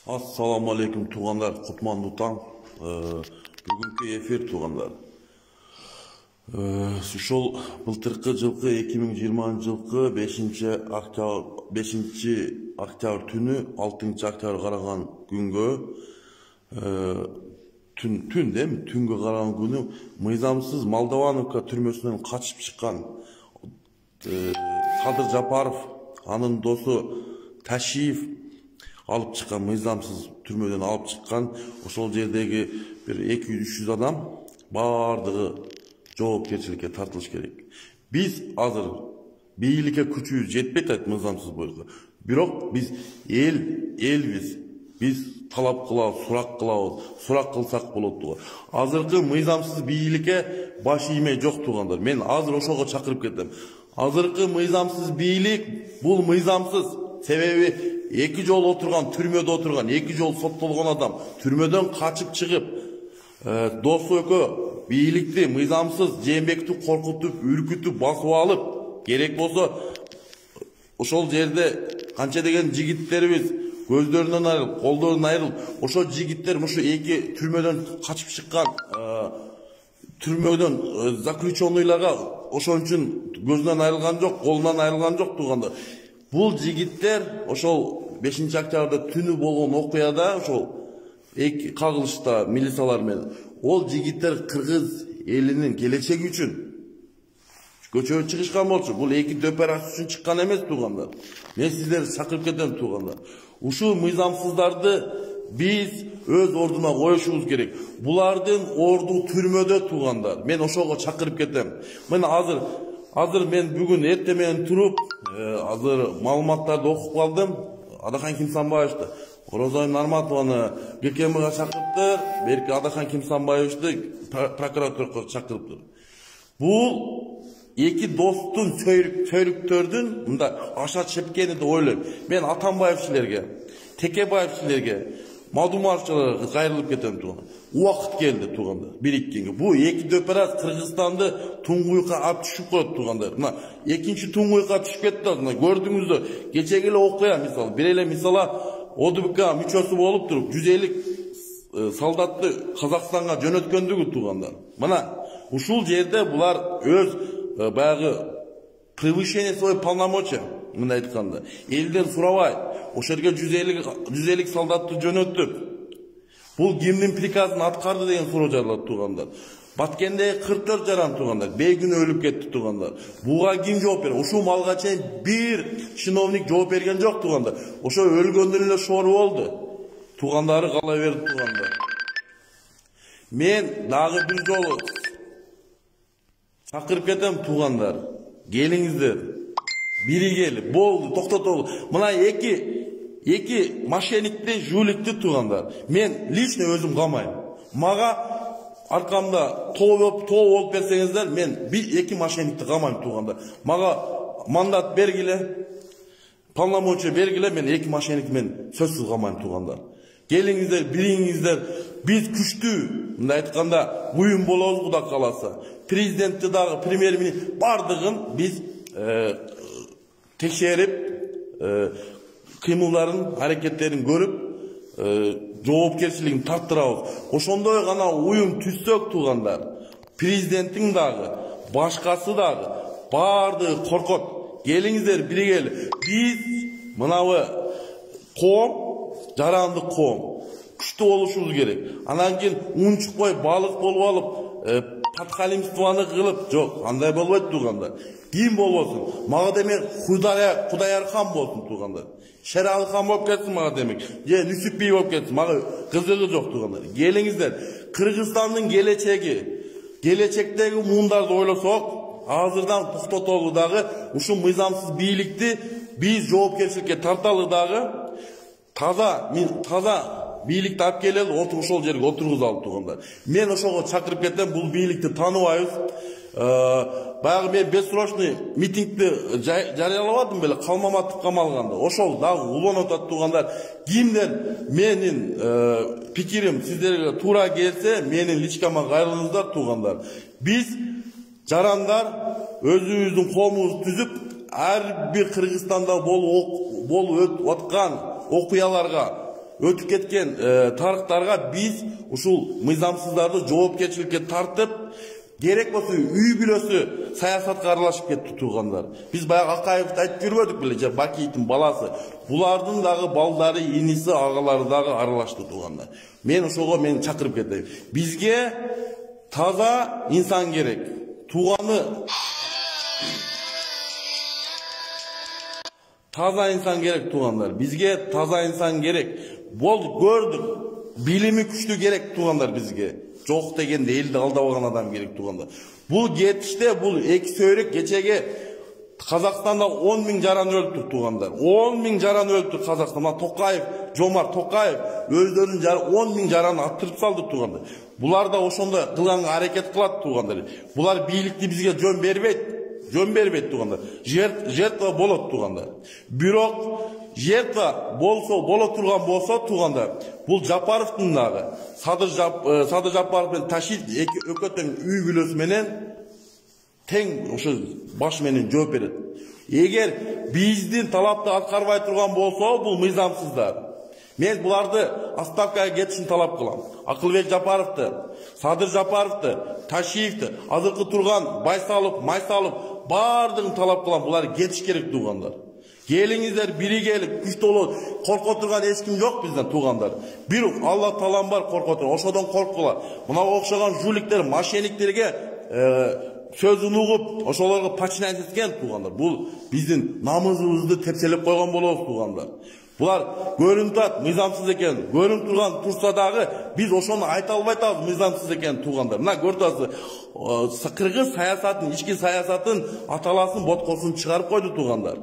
Assalamu alaikum tuğanlar, Kutmanlı Taң. Bugünkü efir tuğanlar. Şol былтыркы жылкы 2020 жылкы 5 октябрь түнү 6 октябрь караган күнгө түн дем түнгө караган күнү мыйзамсыз Молдовановка түрмөсүнөн качып чыккан Кадыр Жапаров, анын досу Ташиев алып чыккан, мыйзамсыз түрмөдөн алып чыккан. Ошол жердеги бир 200-300 адам бардыгы жоопкерчиликке тартылыш керек. Биз азыр бийликке күчүбүз жетпейт айт мыйзамсыз бойго. Бирок биз элбиз. Биз талап кылабыз, сурак кылсак болот туга. Азыркы мыйзамсыз бийликке баш иймей жок тугандар. Мен азыр ошого чакырып кетем. Азыркы мыйзамсыз бийлик бул мыйзамсыз. Себеби 2 жол отурган, түрмөдө отурган, 2 жол соттолгон адам түрмөдөн качып чыгып, досу экөө бийликти мыйзамсыз Жээнбекти коркутуп, үркүтүп, басып алып, керек болсо ошол жерде канча деген жигиттерибиз көздөрүнөн айрылып, колдорунан айрылып, ошол жигиттер мушу 2 түрмөдөн качып чыккан, түрмөдөн заключенныйларга ошон үчүн көзүнөн айрылган жок, колунан айрылган жок туганда. Бул жигиттер ошол 5 октябрда түнү болгон окуяда ошол эки кагылышта милициялар менен ол жигиттер кыргыз элинин келечеги үчүн көчөгө чыгышкан болчу. Бул эки операция үчүн чыккан эмес туугандар. Мен сиздерди чакырып кетем туугандар. Ушул мыйзамсыздарды биз өз ордуна коюшубуз керек. Булардын орду түрмөдө туугандар. Мен ошого чакырып кетем. Мен азыр мен бүгүн эртең менен туруп, азыр маалыматтарды окуп калдым. Адахан Кимсанбаевди, Орозой Нарматованы ГКМга чакырыптыр, берки Адахан Кимсанбаевди прокуратурага чакырыптыр. Бул эки достун сөйлүктөрдүн мында аша чепкени деп ойлойм. Мен Атамбаевчилерге, Текебаевчилерге, Мадумаровчилерге кайрылып кетем тууган. Убакыт келди туугандар, бириккенге. Бул эки операция Кыргызстанды туңгуйка алып түшүп коет туугандар. Мына экинчи туңгуйка түшүп кетти. Мына көрдүңүздөр, кечеги эле окуя мисалы, бир эле мисалы ОДБК мүчөсү болуп туруп 150 солдатты Казакстанга жөнөткөндүгү туугандар. Мына ушул жерде булар өз баягы превышение своих полномочий мындай айтканда элден сурабай ошол жерге 150 солдатты жөнөтүп, бул кимдин приказын аткарды деген суроо жаралат туугандар. Баткенде 44 жаран туугандар, бейгүнө өлүп кетти туугандар. Буга ким жооп берет? Ушул малга чейин бир чиновник жооп берген жок туугандар. Ошо өлгөндөн эле шору болду. Туугандары кала берди туугандар. Мен дагы бир жолу чакырып кетем туугандар. Келиңиздер. Биригели, болду, токтотолу. Мына эки мошенникти, жуликти туугандар. Мен лично өзүм камайм. Мага аркамда тоо болуп берсеңиздер, мен эки мошенникти камайм туугандар. Мага мандат бергиле, полномочия бергиле, мен эки мошенникти мен сөзсүз камайм туугандар. Келиңиздер, бириңиздер, биз күчтүү, мындай айтканда, уюм болобуз Кудай кааласа. Президентти дагы, премьер-министр бардыгын биз текшерип, кыймылдарын, аракеттерин көрүп, жоопкерчилигин тарттырабыз. Ошондой гана уюм түзсөк туугандар, президенттин дагы, башкасы дагы бардыгы коркот. Келиңиздер, биригели. Биз мынабы коом, жарандык коом, күчтүү болушубуз керек. Анан кийин унчукпай балык болуп алып, подхалимствоны кылып, жок, андай болбойт туугандар. Ким болбосун? Мага демек Кудайархан болсун туугандар. Шералхан болуп кетсин мага демек. Же Нүсүпбей болуп кетсин. Мага кызыгы жок туугандар. Келиңиздер, Кыргызстандын келечектеги муундарды ойлосок, азырдан токтотолу дагы, ушул мыйзамсыз бийликти биз жоопкерчиликке тарталы дагы, таза бийликти алып келели, ошол жерге отургузалы туугандар. Мен ошого чакырып кетем, бул бийликти тааныбайбыз. Баягы мен бессрочный митингди жарыялабадым беле, Калмаматов камалганда. Ошол дагы уланып атат туугандар. Кимдер менин пикирим сиздерге туура келсе, менин личкама кайрылыңыздар туугандар. Биз жарандар өзүбүздүн коомубузду түзүп, ар бир Кыргызстанда болуп аткан окуяларга өтүп кеткен тарыктарга биз ушул мыйзамсыздарды жоопкерчиликке тартып, керек болсо үй бүлөсү саясатка аралашып кетти туугандар. Биз баягы Акаевди айтып жүрбөдүк беле, же Бакиевдин баласы. Булардын дагы балдары, иниси, агалары дагы аралашты туугандар. Мен ошого чакырып кетейин. Бизге таза инсан керек. Туганы таза инсан керек туугандар. Бизге таза инсан керек. Бол көрдүк. Билими күчтүү керек туугандар бизге. Жок дегенде элди алдабаган адам керек туугандар. Бул кетиште бул эки сөйрөк кечеге Казакстанда 10 000 жаран өлтүр туугандар. 10 000 жаран өлтүр Казакстанда. Токаев, Жомарт Токаев өздөрүнүн 10 000 жараны аттырып салды туугандар. Булар да ошондой кылганга аракет кылат туугандар. Булар бийликти бизге жөн бербейт туугандар. Жертва болот туугандар. Бирок жертва боло турган болсо туугандар, бул Жапаровдун дагы Садыр Жапаров менен Ташит өкөтөн үй бүлөсү менен тең ошо баш менен жооп берет. Эгер биздин талапты аткарбай турган болсо, бул мыйзамсыздар. Мен буларды отставкага кетишин талап кылам. Акылбек Жапаровду, Садыр Жапаровду, Ташиевди, азыркы турган Байсалов, Майсалов бардыгын талап кылам. Булар кетиш керек туугандар. Келиңиздер, биригелик, күчтүү болот. Корко турган эч ким жок бизден туугандар. Бир Алла Таалам бар корко турган. Ошодон коркула. Мына окшогон жуликтер, мошенниктерге сөзүн угуп, ошолорго подчинять эткен туугандар. Бул биздин намысыбызды тепселеп койгон болобуз туугандар. Булар көрүнүп турат мыйзамсыз экен. Көрүнүп турган турса дагы биз ошону айта албай атабыз мыйзамсыз экен туугандар. Мына көрүп атасыз, кыргыз саясатын, ички саясатын аталасын, боткосун чыгарып койду туугандар.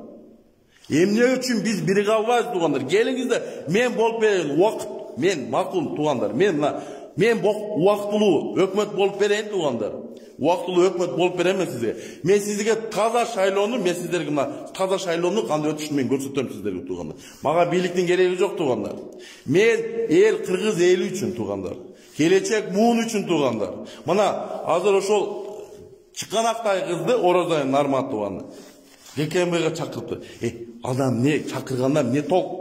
Эмне үчүн биз бириге албайбыз туугандар? Келиңиздер, мен болуп берейин, убакыт, мен макул туугандар. Мен убактылуу өкмөт болуп берейин туугандар. Убактылуу өкмөт болуп берем сизге. Мен сизге таза шайлоону, мен сиздерге таза шайлоону кандай өтүшүн мен көрсөтөм сиздерге туугандар. Мага бийликтин кереги жок туугандар. Мен кыргыз эли үчүн туугандар. Келечек муун үчүн туугандар. Мына азыр ошол чыканактай кызды Орозай Нарматованы ЖКМБга чакырыпты. Адам не чакырганда эмне толк?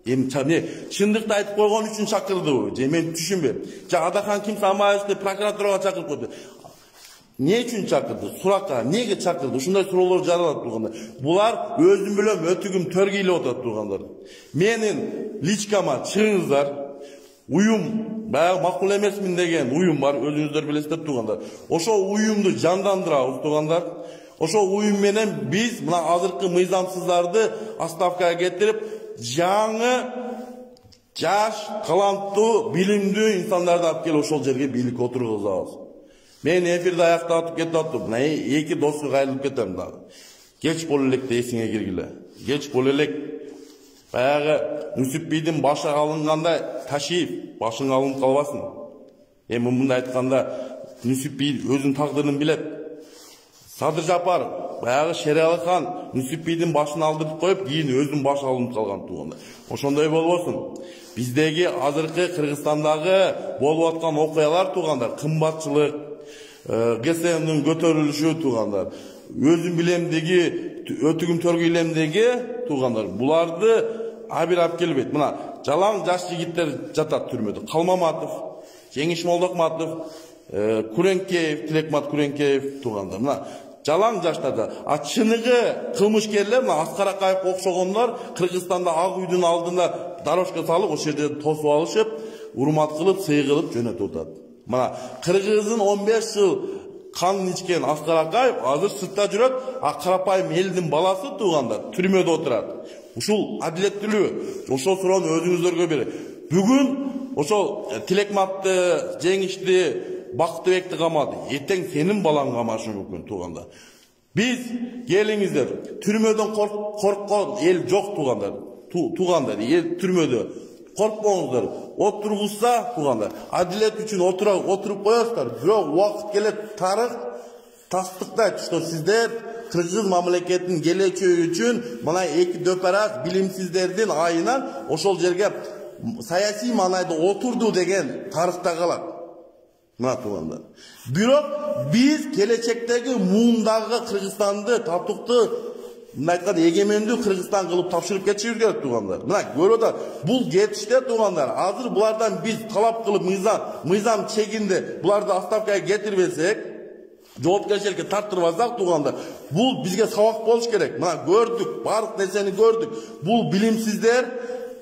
Чындыкты айтып койгон үчүн чакырдыбы? Же мен түшүнбөйм. Же Адахан Кимсамаевди прокуратурага чакырып койду. Не үчүн чакырды? Суракка неге чакырды? Ушундай суроолор жаралат турганда. Булар өзүм билем өтүгүм төргүйлөп атат тургандар. Менин личкама чыгыңыздар. Уюм, баягы макул эмесмин деген уюм бар, өзүңүздөр билесиздер тургандар. Ошол уюмду жандандырабыз тургандар. Ошол уюм менен биз мына азыркы мыйзамсыздарды отставкага кетирип, жаңы жаш, таланттуу, билимдүү инсандарды алып келип ошол жерге бийликке отургузабыз. Мен эфирди аяктатып кетип аттым. Мына эки досу кайрылып кетем дагы. Кеч боло электе эсиңе киргиле. Кеч боло элек. Баягы Нүсүпбийдин башы алынганда Ташиев башың алынып калбасын. Эми мындай айтканда Нүсүпбий өзүнүн тагдырын билет. Садыр Жапаров, баягы Шералыхан Нүсүпбийдин башын алдырып коюп, кийин өзүнүн башы алынып калган тууганда. Ошондой болбосун. Биздеги азыркы Кыргызстандагы болуп аткан окуялар туугандар, кымбатчылык, ГСМдин көтөрүлүшү туугандар, өзүм билемдеги, өтүгүм төргүйлемдеги туугандар, буларды абир келбейт. Мына жалаң жаш жигиттер жатат түрмөдө. Калмаматов, Жеңиш Молдокматов, Куренкеев, Тилекмат Куренкеев туугандар. Мына жалаң жаштарда. Чыныгы кылмышкерлер, мына Аскар Акаев окшогондор Кыргызстанда Ак үйдүн алдында дорожка салып, ошол жерде тосуп алышып, урмат кылып, сый кылып жөнөтүп атат. Мына Кыргыздын 15 жыл канын ичкен Аскар Акаев азыр сыртта жүрөт, карапайым элдин баласы туугандар түрмөдө отурат. Ушул адилеттүүлүгү, ошол суроону өзүңүздөргө берет. Бүгүн ошол Тилекматты, Жеңишти, Бактыбекти камады. Эртең сенин балаң камашы мүмкүн туугандар. Биз келиңиздер, түрмөдөн корккон эл жок туугандар. Туугандар, эл түрмөдө коркпоңуздар. Отургузса туугандар, адилет үчүн отуруп коесуздар. Бирок убакыт келет, тарых тастыктайт, что сиздер Кыргыз мамлекетинин келечеги үчүн мына эки дөпарак билимсиздердин айынан ошол жерге саясий маанайда отурду деген тарыхта калат. Мына туугандар. Бирок биз келечектеги муундагы Кыргызстанды татыктуу мына айткан эгемендүү Кыргызстан кылып тапшырып кетишибиз керек туугандар. Мына көрөдө бул кетиште туугандар. Азыр булардан биз талап кылып мыйзам чегинде буларды отставкага кетирбесек, жоопкерчиликке тартырбасак туугандар, бул бизге сабак болуш керек. Мына көрдүк, бардык нерсени көрдүк. Бул билимсиздер,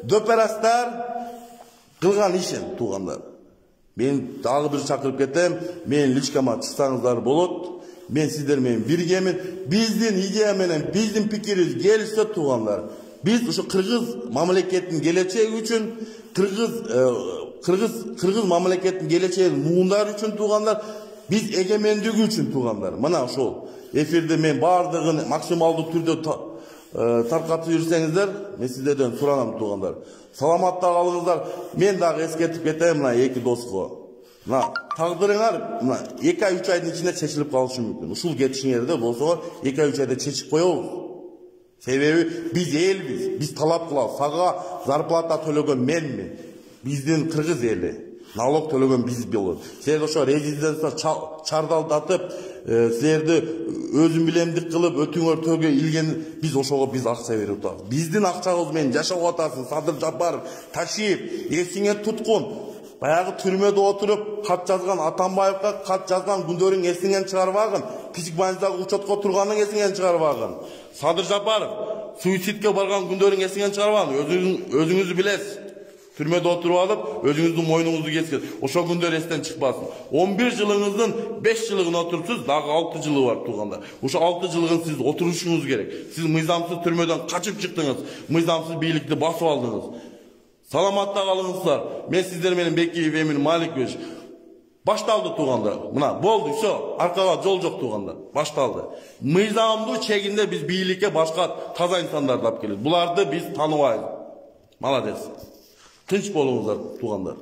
дөперастар кылган ишин туугандар. Мен дагы бир чакырып кетем, мен личкама чыксаңыздар болот. Мен сиздер менен биргемин. Биздин идея менен биздин пикирибиз келишсе туугандар, биз ушу кыргыз мамлекетинин келечеги үчүн, кыргыз мамлекетинин келечегин муундар үчүн туугандар, биз эгемендиги үчүн туугандар. Мына ошол эфирде мен бардыгын максималдуу түрдө таркатып жүрсеңиздер, мен сиздерден суранам туугандар. Саламатта калыңыздар. Мен дагы эскертип кетем мына эки доско. Мына тагдырыңар мына 2-3 айдын ичинде чечилип калышы мүмкүн. Ушул кетишиңерде болсо 2-3 айда чечип коебуз. Себеби биз элбиз, биз талап кылабыз. Сага зарплата төлөгөн менмин. Биздин кыргыз эли. Налог төлөгөн биз болот. Силер ошо резиденция чардалдатып, силерди өзүм билемдик кылып өтүңөр илген, биз ошого биз акча берип атабыз. Биздин акчабыз менен жашап атасың. Садыр Жапаров, Ташиев, эсиңе туткун. Баягы түрмөдө отуруп кат жазган Атамбаевга кат жазган күндөрүң эсиңен чыгарбагын, Психбанждагы учетко турганың эсиңен чыгарбагын. Садыр Жапаров, суицидке барган күндөрүң эсиңен чыгарбагын, өзүңүздү билесиз. Түрмөдө отуруп алып, өзүңүздүн мойнуңузду кескен. Ошо күндөр эстен чыкпасын. 11 жылыңыздын 5 жылыгын отурупсуз, дагы 6 жылы бар туугандар. Ошо 6 жылыгын сиз отурушуңуз керек. Сиз мыйзамсыз түрмөдөн качып чыктыңыз, мыйзамсыз бийликти басып алдыңыз. Саламатта калыңыздар. Мен сиздер менен Бекиев Эмин Маликович. Башталды туугандар. Мына болду, всё. Аркага жол жок туугандар. Башталды. Мыйзамдуу чегинде биз бийликке башка таза инсандарды алып келебиз. Буларды биз тааныбайбыз. Молодец. Тынч болуңуздар туугандар.